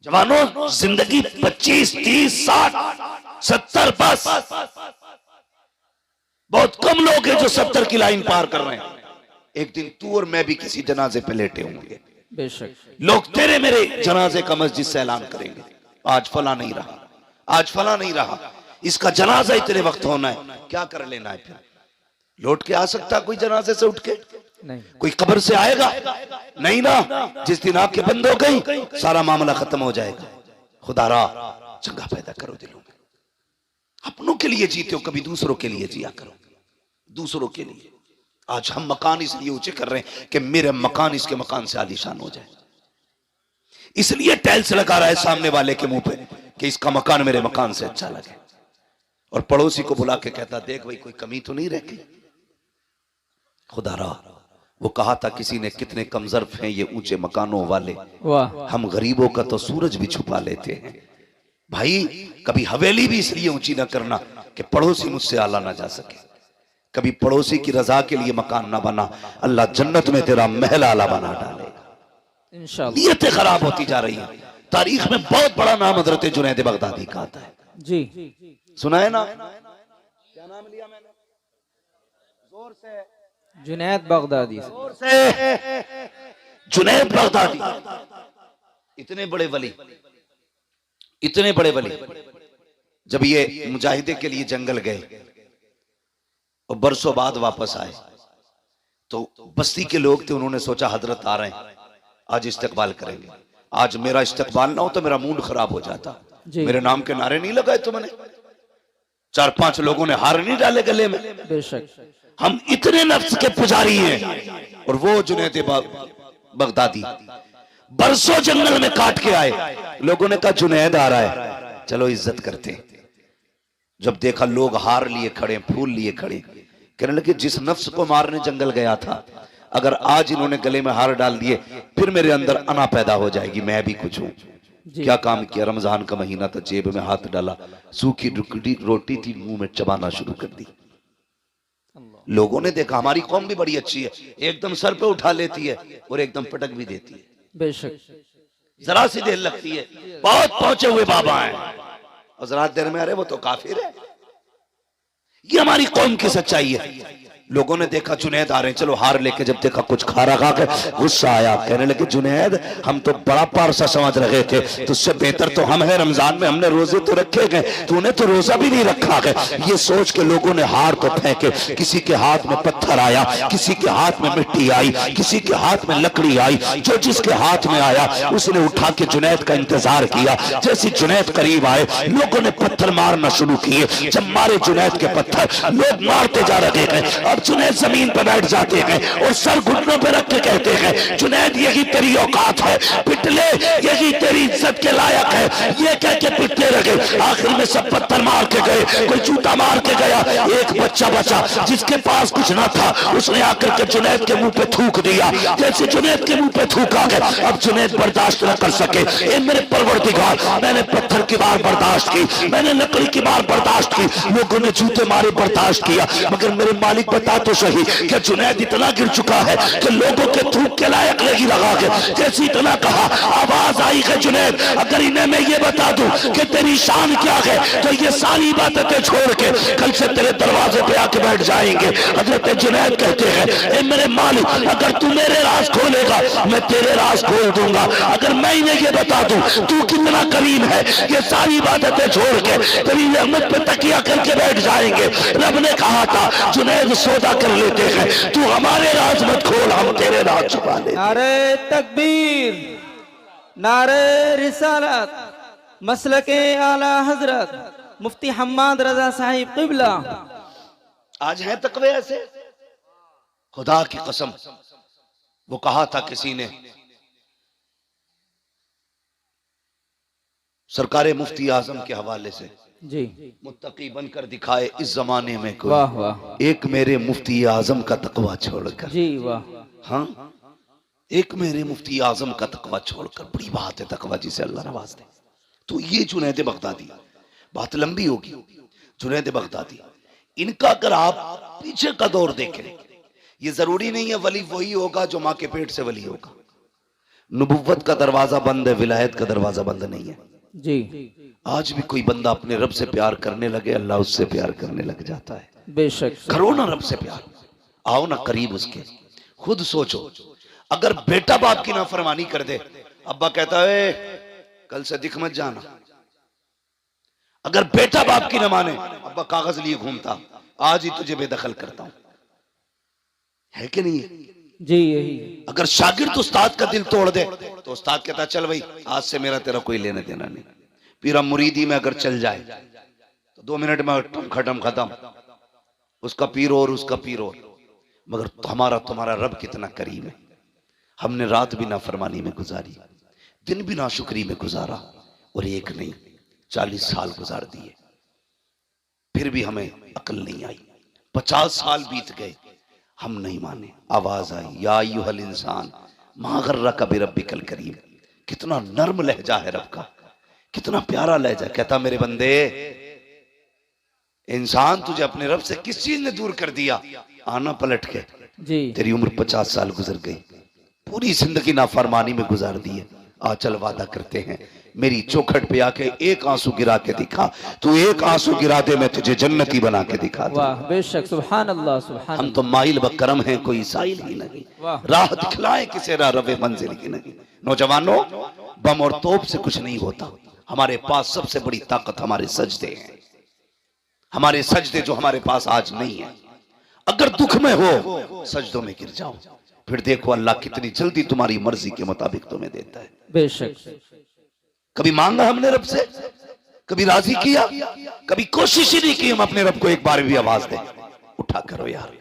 जवानों, जिंदगी 25, 30, 60, 70 बस। बहुत कम लोग हैं जो 70 की लाइन पार कर रहे हैं। एक दिन तू और मैं भी किसी जनाजे पे लेटे होंगे। बेशक लोग तेरे मेरे जनाजे का मस्जिद से ऐलान करेंगे, आज फला नहीं रहा, आज फला नहीं रहा, इसका जनाजा इतने वक्त होना है। क्या कर लेना है फिर? लौट के आ सकता कोई जनाजे से उठ के? नहीं। कोई कब्र से आएगा? नहीं ना। जिस दिन आंखें बंद हो गई सारा मामला खत्म हो जाएगा। खुदारा चंगा पैदा करो दिलों में। अपनों के लिए जीते हो, कभी दूसरों के लिए जिया करो, दूसरों के लिए। आज हम मकान इसलिए ऊंचे कर रहे हैं कि मेरे मकान इसके मकान से आलीशान हो जाए, इसलिए टाइल्स लगा रहा है सामने वाले के मुंह पे कि इसका मकान मेरे मकान से अच्छा लगे। और पड़ोसी को बुला के कहता, देख भाई कोई कमी तो नहीं रह गई। खुदारा वो कहा था किसी ने, कितने कमजर्फ हैं ये ऊंचे मकानों वाले, वाह। हम गरीबों का तो सूरज भी छुपा लेते हैं। भाई कभी हवेली भी इसलिए ऊंची ना करना कि पड़ोसी मुझसे आला ना जा सके। कभी पड़ोसी की रजा के लिए मकान ना बना, अल्लाह जन्नत में तेरा महल आला बना डालेगा। इंशाअल्लाह। नीयतें खराब होती जा रही हैं। तारीख में बहुत बड़ा नाम हजरत जुनैद बगदादी का आता है। जी सुना है ना? क्या नाम लिया मैंने? जोर से। जुनैद बगदादी। जोर से। जुनैद बगदादी। इतने बड़े वली, इतने बड़े वली, जब ये मुजाहिदे के लिए जंगल गए और बरसों बाद वापस आए तो बस्ती के लोग थे, उन्होंने सोचा हजरत आ रहे हैं, आज इस्तकबाल करेंगे। आज मेरा इस्तकबाल ना हो तो मेरा मूड खराब हो जाता। मेरे नाम के नारे नहीं लगाए तुमने, 4-5 लोगों ने हार नहीं डाले गले में। बेशक हम इतने नफ्स के पुजारी हैं। और वो जुनैद बगदादी बरसों जंगल में काट के आए। लोगों ने कहा जुनैद आ रहा है, चलो इज्जत करते। जब देखा लोग हार लिए खड़े, फूल लिए खड़े, कहने लगे जिस नफ्स को मारने जंगल गया था, अगर आज इन्होंने गले में हार डाल दिए फिर मेरे अंदर अना पैदा हो जाएगी, मैं भी कुछ हूं। क्या काम किया? रमजान का महीना था, जेब में हाथ डाला, सूखी रोटी थी, मुंह में चबाना शुरू कर दी। लोगों ने देखा हमारी कौम भी बड़ी अच्छी है, एकदम सर पे उठा लेती है और एकदम पटक भी देती है। बेशक जरा सी देर लगती है। बहुत पहुंचे हुए बाबा हैं और जरा देर में अरे वो तो काफिर है। ये हमारी कौम की सच्चाई है। लोगों ने देखा जुनैद आ रहे हैं, चलो हार लेके, जब देखा कुछ खारा खा के गुस्सा आया, कहने लगे जुनैद हम तो बड़ा पारसा समझ रहे थे, तुझसे बेहतर तो हम हैं, रमजान में हमने रोजे तो रखे गए, तूने तो रोजा भी नहीं रखा है। ये सोच के लोगों ने हार तो फेंके, किसी के हाथ में पत्थर आया, किसी के हाथ में मिट्टी आई, किसी के हाथ में लकड़ी आई, जो जिसके हाथ में आया उसने उठा के जुनैद का इंतजार किया। जैसे जुनैद करीब आए लोगों ने पत्थर मारना शुरू किए। जब मारे जुनैद के पत्थर, लोग मारते जा रहे हैं। अब जुनैद जमीन पर बैठ जाते हैं और सर घुटनों पर रख के कहते हैं जुनैद यही तेरी औकात है, पिटले, यही तेरी इज्जत के लायक है। ये कह के पिटने लगे। आखिर में सब पत्थर मार के गए, कोई जूता मार के गया। एक बच्चा बचा जिसके पास कुछ ना था, उसने आकर के जुनैद के मुंह पे थूक दिया। जैसे जुनैद के मुंह पे थूका गया, अब जुनैद बर्दाश्त न कर सके। ए मेरे परवरदिगार, मैंने पत्थर की बार बर्दाश्त की, मैंने लकड़ी की बार बर्दाश्त की, लोगों ने जूते मारे बर्दाश्त किया, मगर मेरे मालिक बता तो सही कि जुनैद इतना गिर चुका है कि लोगों के थूक के लायक नहीं लगा के। जैसे इतना कहा, आवाज आई कि जुनैद अगर इन्हें मैं ये बता दूं कि तेरी शान क्या है तो ये सारी बातें छोड़ के कल से तेरे दरवाजे पे आके बैठ जाएंगे। हजरत जुनैद कहते हैं ए मेरे मालिक, अगर तू मेरे राज खोलेगा मैं तेरे राज खोल दूंगा। अगर मैं इन्हें ये बता दूं तू कितना करीम है, ये सारी बातें छोड़ के तेरी रहमत पे तकिया करके बैठ जाएंगे। रब ने कहा था जुनैद सौदा कर लेते हैं, तू हमारे राज मत खोल, हम तेरे राज छुपा ले। नारे तकबीर, नारे रिसालत, मसलके आला हजरत मुफ्ती हम्माद रजा साहिब क़िबला। आज हैं तकवे ऐसे, खुदा की कसम। वो कहा था किसी ने, सरकारे मुफ्ती आजम के हवाले से, जी मुत्तकी बनकर दिखाए इस जमाने में कोई, वाह वाह, एक मेरे मुफ्ती आजम का तकवा छोड़कर। जी वाह। हाँ, एक मेरे मुफ्ती आजम का तकवा छोड़कर। बड़ी बात है तकवा जिसे अल्लाह नवाज दे। तो ये जुनैद बगदादी, बात लंबी होगी। जुनैद बगदादी, इनका अगर आप पीछे का दौर देखें, ये जरूरी नहीं है वली वही होगा जो माँ के पेट से वली होगा। नबुव्वत का दरवाजा बंद है, विलायत का दरवाजा बंद नहीं है। जी आज भी कोई बंदा अपने रब से प्यार करने लगे, अल्लाह उससे प्यार करने लग जाता है। बेशक। करो ना रब से प्यार, आओ ना करीब उसके। खुद सोचो, अगर बेटा बाप की नाफरमानी कर दे, अब्बा कहता है कल से दिख मत जाना। अगर बेटा बाप की न माने, अब्बा कागज लिए घूमता, आज ही तुझे बेदखल करता हूं, है कि नहीं? जी यही। अगर शागिर्द उस्ताद का दिल तोड़ दे तो उस्ताद कहता चल भाई आज से मेरा तेरा कोई लेना देना नहीं। पीरा मुरीदी में अगर चल जाए तो 2 मिनट में खत्म खत्म, उसका पीर और उसका पीर और। मगर हमारा तुम्हारा रब कितना करीम है। हमने रात भी नाफरमानी में गुजारी, दिन भी नाशुक्री में गुजारा, और एक नहीं 40 साल गुजार दिए, फिर भी हमें अकल नहीं आई। 50 साल बीत गए, हम नहीं माने। आवाज आई, या अय्युहल इंसान मा गर्रका बिरब्बिकल करीम। कितना नर्म लहजा है रब का, कितना प्यारा लहजा। कहता मेरे बंदे, इंसान तुझे अपने रब से किस चीज ने दूर कर दिया? आना पलट के। जी तेरी उम्र 50 साल गुजर गई, पूरी जिंदगी नाफरमानी में गुजार दी है। आ चल वादा करते हैं, मेरी चौखट पे आके एक आंसू गिरा के दिखा। तू एक आंसू गिरा दे, मैं तुझे जन्नती बना के दिखा दूं। वाह बेशक, सुभान अल्लाह सुभान। हम तो माइल बकरम हैं, कोई साइल ही नहीं। वाह। राह दिखलाए किसे रवे मंजिल की नहीं। नौजवानों, बम और तोप से कुछ नहीं होता। हमारे पास सबसे बड़ी ताकत हमारे सजदे हैं, हमारे सजदे जो हमारे पास आज नहीं है। अगर दुख में हो, सजदों में गिर जाओ, फिर देखो अल्लाह कितनी जल्दी तुम्हारी मर्जी के मुताबिक तुम्हें देता है। बेशक। कभी मांगा हमने रब से? कभी राजी किया? कभी कोशिश ही नहीं की हम अपने रब को एक बार भी आवाज दें, उठा करो यार।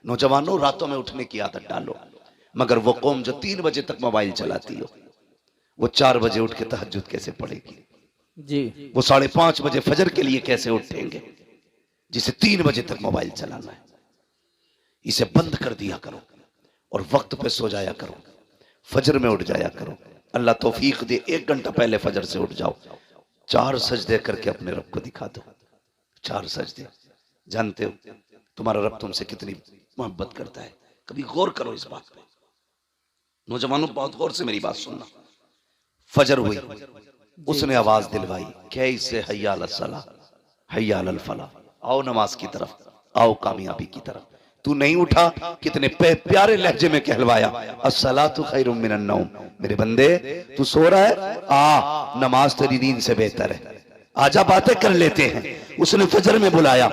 नौजवानों, रातों में उठने की आदत डालो। मगर वो कौम जो 3 बजे तक मोबाइल चलाती हो, वो 4 बजे उठ के तहज्जुद कैसे पढ़ेगी? जी वो 5:30 बजे फजर के लिए कैसे उठेंगे, जिसे 3 बजे तक मोबाइल चलाना है? इसे बंद कर दिया करो और वक्त पे सो जाया करो, फजर में उठ जाया करो। अल्लाह तौफीक दे, 1 घंटा पहले फजर से उठ जाओ, 4 सजदे करके अपने रब को दिखा दो। 4 सजदे। जानते हो तुम्हारा रब तुमसे कितनी मोहब्बत करता है? कभी गौर करो इस बात पे। नौजवानों, बहुत गौर से मेरी बात सुनना। फजर हुई, उसने आवाज दिलवाई, कैसे हय्या अलस सलाह, हय्या अलल फलाह, आओ नमाज की तरफ, आओ कामयाबी की तरफ। तू नहीं उठा, कितने प्यारे लहजे में कहलवाया, अस्सलातु खैरुम मिनन नौम। मेरे बंदे, तू सो रहा है, आ नमाज तेरी नींद से बेहतर है, आजा बातें कर लेते हैं। उसने फजर में बुलाया,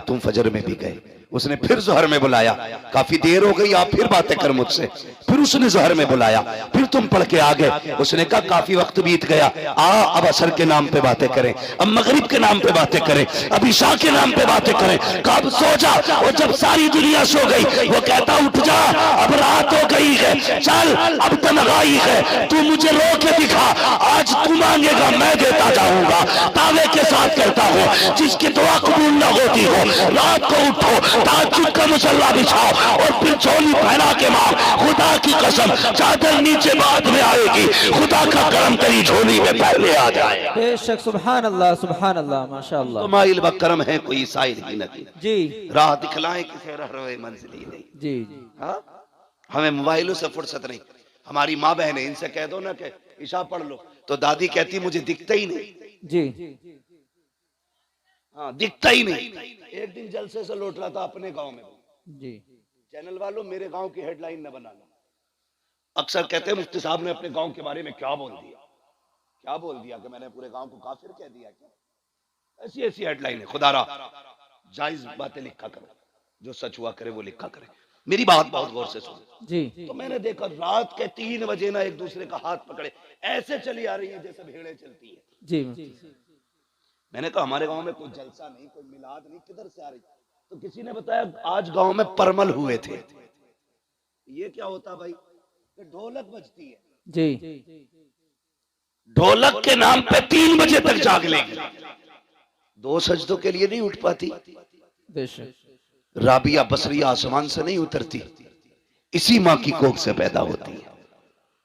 तुम फजर में भी गए। उसने फिर जोहर में बुलाया, काफी देर हो गई, आप फिर बातें कर मुझसे। फिर उसने जोहर में बुलाया, फिर तुम पढ़ के आ गए। उसने कहा काफी वक्त बीत गया, अब असर के नाम पे बातें करें, अब मगरिब के नाम पे बातें करें, अब इशा के नाम पे बातें करें। कब सो जा, और जब सारी दुनिया सो गई, वो कहता उठ जा, अब रात हो गई है, चल अब तन्हाई है, तू मुझे रो के दिखा, आज तू मांगेगा मैं देता जाऊंगा। दावे के साथ कहता हूँ, जिसकी दुआ कबूल न होती हो, रात को उठो, ताज्जुद का मुसल्ला बिछाओ और फिर झोली पहना के मांग। खुदा की कसम, चादर नीचे बाद में आएगी, खुदा का करम तेरी झोली में पहले आ जाए। बेशक, सुभान अल्लाह सुभान अल्लाह, माशाअल्लाह। तो माइल बकरम है, कोई साइल ही नहीं। जी राह दिखलाए किसे रहे मंजिल ही नहीं। जी हाँ, हमें मोबाइलों से फुर्सत नहीं। हमारी माँ बहनें, इनसे कह दो ना कि इशा पढ़ लो, तो दादी कहती मुझे दिखता ही नहीं। जी हाँ, दिखता ही नहीं। एक दिन जलसे से लौट रहा था अपने गांव में। जी चैनल वालों, मेरे गांव की हेडलाइन न बनाना। अक्सर कहते हैं मुफ्ती साहब ने अपने गांव के बारे में क्या बोल दिया, क्या बोल दिया कि मैंने पूरे गांव को काफिर कह दिया क्या? ऐसी ऐसी हेडलाइन है। खुदारा जायज बातें लिखा करो, जो सच हुआ करे वो लिखा करे। मेरी बात बहुत गौर से सुनो। जी तो मैंने देखा रात के 3 बजे ना एक दूसरे का हाथ पकड़े ऐसे चली आ रही है जैसे भेड़ें चलती है। जी मैंने कहा हमारे गांव में कोई जलसा नहीं, कोई मिलाद नहीं, किधर से आ रही? तो किसी ने बताया आज गांव में परमल हुए थे। ये क्या होता भाई? ढोलक बजती है। जी ढोलक के नाम पे 3 बजे तक जाग लेगी, 2 सजदों के लिए नहीं उठ पाती। बेशक। राबिया बसरिया आसमान से नहीं उतरती, इसी माँ की कोख से पैदा होती है।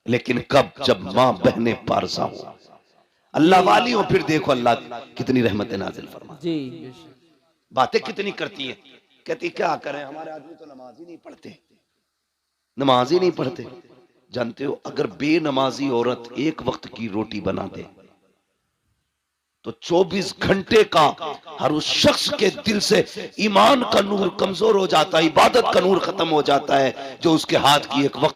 लेकिन कब? जब माँ बहने पारसा हो, अल्लाह वाली हो, फिर देखो अल्लाह कितनी रहमतें नाजिल फरमा। जी बातें कितनी करती है। कहती क्या करें, हमारे आदमी तो नमाज ही नहीं पढ़ते, नमाज ही नहीं पढ़ते। जानते हो, अगर बेनमाजी औरत एक वक्त की रोटी बना दे तो 24 घंटे का हर उस शख्स के दिल से ईमान का नूर कमजोर हो जाता है, इबादत का नूर खत्म हो जाता है जो उसके हाथ की एक वक्त